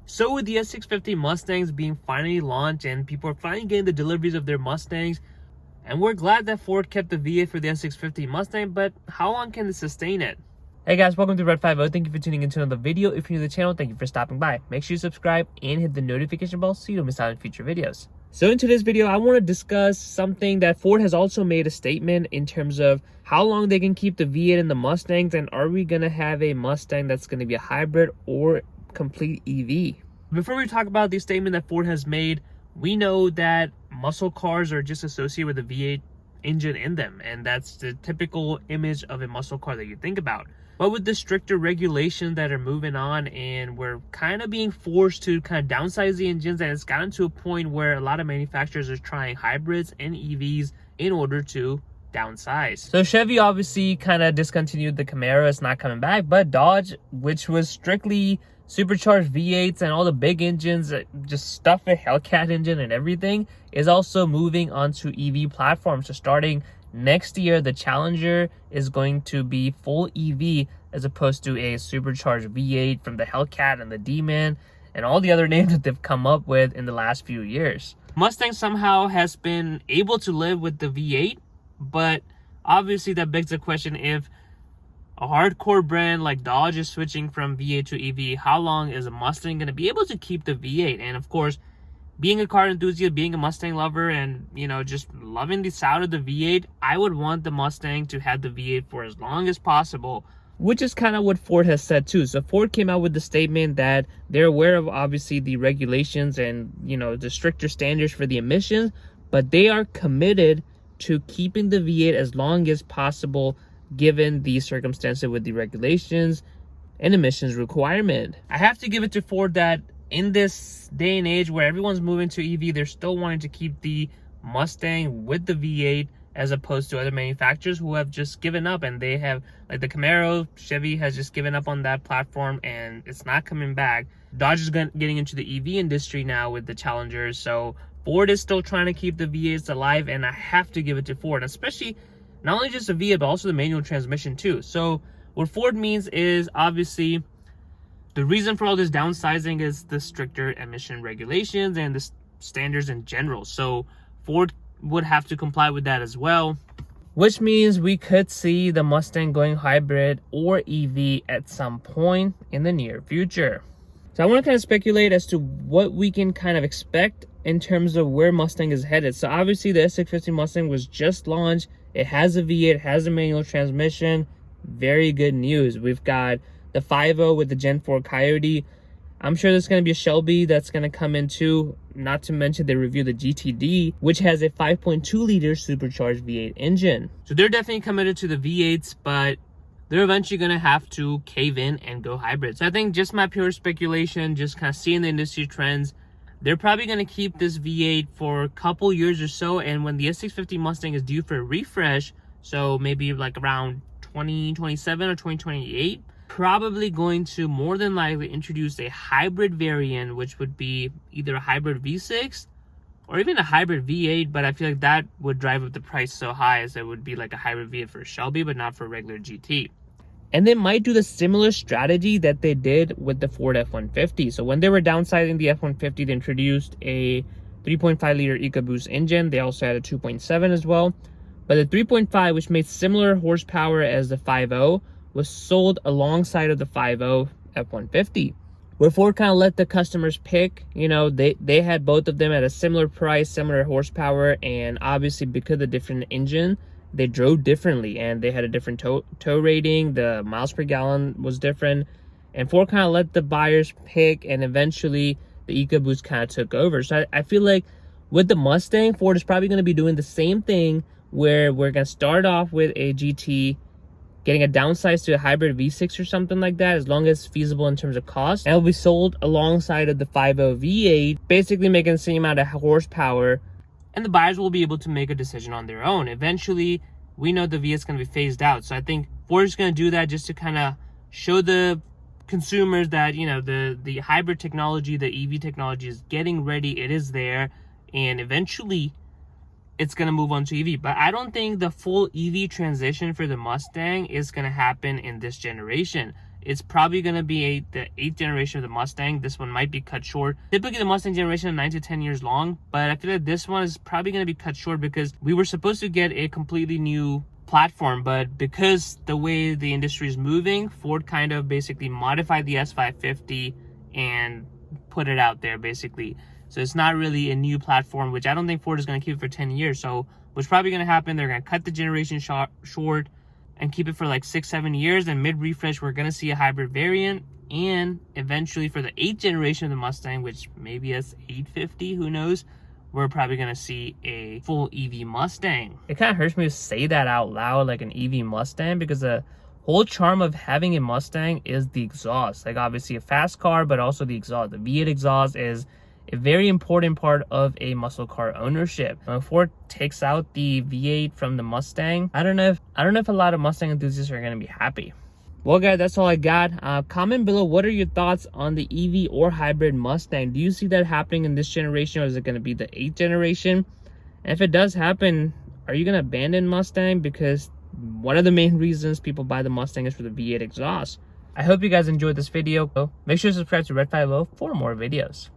So with the S650 Mustangs being finally launched and people are finally getting the deliveries of their Mustangs, and we're glad that Ford kept the V8 for the S650 Mustang, but how long can it sustain it? Hey guys, welcome to Red 50. Thank you for tuning into another video. If you're new to the channel, thank you for stopping by. Make sure you subscribe and hit the notification bell so you don't miss out on future videos. So in today's video, I want to discuss something that Ford has also made a statement in terms of how long they can keep the V8 and the Mustangs, and are we going to have a Mustang that's going to be a hybrid or complete EV? Before we talk about the statement that Ford has made, we know that muscle cars are just associated with a V8 engine in them, and that's the typical image of a muscle car that you think about. But with the stricter regulations that are moving on, and we're kind of being forced to kind of downsize the engines, and it's gotten to a point where a lot of manufacturers are trying hybrids and EVs in order to downsize. So Chevy obviously kind of discontinued the Camaro. It's not coming back, but Dodge, which was strictly supercharged V8s and all the big engines, just stuff a Hellcat engine and everything, is also moving onto EV platforms. So starting next year, the Challenger is going to be full EV as opposed to a supercharged V8 from the Hellcat and the D-Man and all the other names that they've come up with in the last few years. Mustang somehow has been able to live with the V8, but obviously that begs the question, if a hardcore brand like Dodge is switching from V8 to EV, how long is a Mustang going to be able to keep the V8? And of course, being a car enthusiast, being a Mustang lover, and just loving the sound of the V8, I would want the Mustang to have the V8 for as long as possible, which is kind of what Ford has said too. So Ford came out with the statement that they're aware of obviously the regulations and the stricter standards for the emissions, but they are committed to keeping the V8 as long as possible given the circumstances with the regulations and emissions requirement. I have to give it to Ford that in this day and age where everyone's moving to EV, they're still wanting to keep the Mustang with the V8 as opposed to other manufacturers who have just given up, and they have, like the Camaro, Chevy has just given up on that platform and it's not coming back. Dodge is getting into the EV industry now with the Challengers, so Ford is still trying to keep the V8s alive, and I have to give it to Ford, especially not only just the V8 but also the manual transmission too. So what Ford means is obviously the reason for all this downsizing is the stricter emission regulations and the standards in general. So Ford would have to comply with that as well, which means we could see the Mustang going hybrid or EV at some point in the near future. So I want to kind of speculate as to what we can kind of expect in terms of where Mustang is headed. So obviously the S650 Mustang was just launched. It has a V8, it has a manual transmission. Very good news. We've got the 5.0 with the Gen 4 Coyote. I'm sure there's going to be a Shelby that's going to come in too. Not to mention they reviewed the GTD, which has a 5.2 liter supercharged V8 engine. So they're definitely committed to the V8s, but they're eventually going to have to cave in and go hybrid. So I think, just my pure speculation, just kind of seeing the industry trends, they're probably going to keep this V8 for a couple years or so, and when the S650 Mustang is due for a refresh, so maybe like around 2027 or 2028, probably going to more than likely introduce a hybrid variant, which would be either a hybrid V6 or even a hybrid V8, but I feel like that would drive up the price so high as it would be like a hybrid V8 for a Shelby, but not for a regular GT. And they might do the similar strategy that they did with the Ford F-150. So when they were downsizing the F-150, they introduced a 3.5 liter EcoBoost engine. They also had a 2.7 as well. But the 3.5, which made similar horsepower as the 5.0, was sold alongside of the 5.0 F-150. Where Ford kind of let the customers pick, they had both of them at a similar price, similar horsepower, and obviously because of the different engine, they drove differently, and they had a different tow rating. The miles per gallon was different, and Ford kind of let the buyers pick, and eventually the EcoBoost kind of took over. So I feel like with the Mustang, Ford is probably going to be doing the same thing, where we're going to start off with a GT, getting a downsize to a hybrid V6 or something like that, as long as it's feasible in terms of cost, and it'll be sold alongside of the 5.0 V8, basically making the same amount of horsepower, and the buyers will be able to make a decision on their own. Eventually, we know the V8 is going to be phased out, so I think Ford is going to do that just to kind of show the consumers that the hybrid technology, the EV technology is getting ready, it is there, and eventually it's going to move on to EV. But I don't think the full EV transition for the Mustang is going to happen in this generation. it's probably going to be the 8th generation of the Mustang. This one might be cut short. Typically the Mustang generation is 9 to 10 years long, but I feel like this one is probably going to be cut short because we were supposed to get a completely new platform, but because the way the industry is moving, Ford kind of basically modified the S550 and put it out there basically. So it's not really a new platform, which I don't think Ford is going to keep it for 10 years. So what's probably going to happen, they're going to cut the generation short and keep it for like 6-7 years, and mid-refresh we're going to see a hybrid variant, and eventually for the 8th generation of the Mustang, which maybe S650, who knows, we're probably going to see a full EV Mustang. It kind of hurts me to say that out loud, like an EV Mustang, because the whole charm of having a Mustang is the exhaust. Like obviously a fast car, but also the exhaust. The V8 exhaust is a very important part of a muscle car ownership. When Ford takes out the V8 from the Mustang, I don't know if a lot of Mustang enthusiasts are going to be happy. Well guys, that's all I got. Comment below, what are your thoughts on the EV or hybrid Mustang? Do you see that happening in this generation, or is it going to be the 8th generation? And if it does happen, are you going to abandon Mustang? Because one of the main reasons people buy the Mustang is for the V8 exhaust. I hope you guys enjoyed this video. Make sure to subscribe to Red 50 for more videos.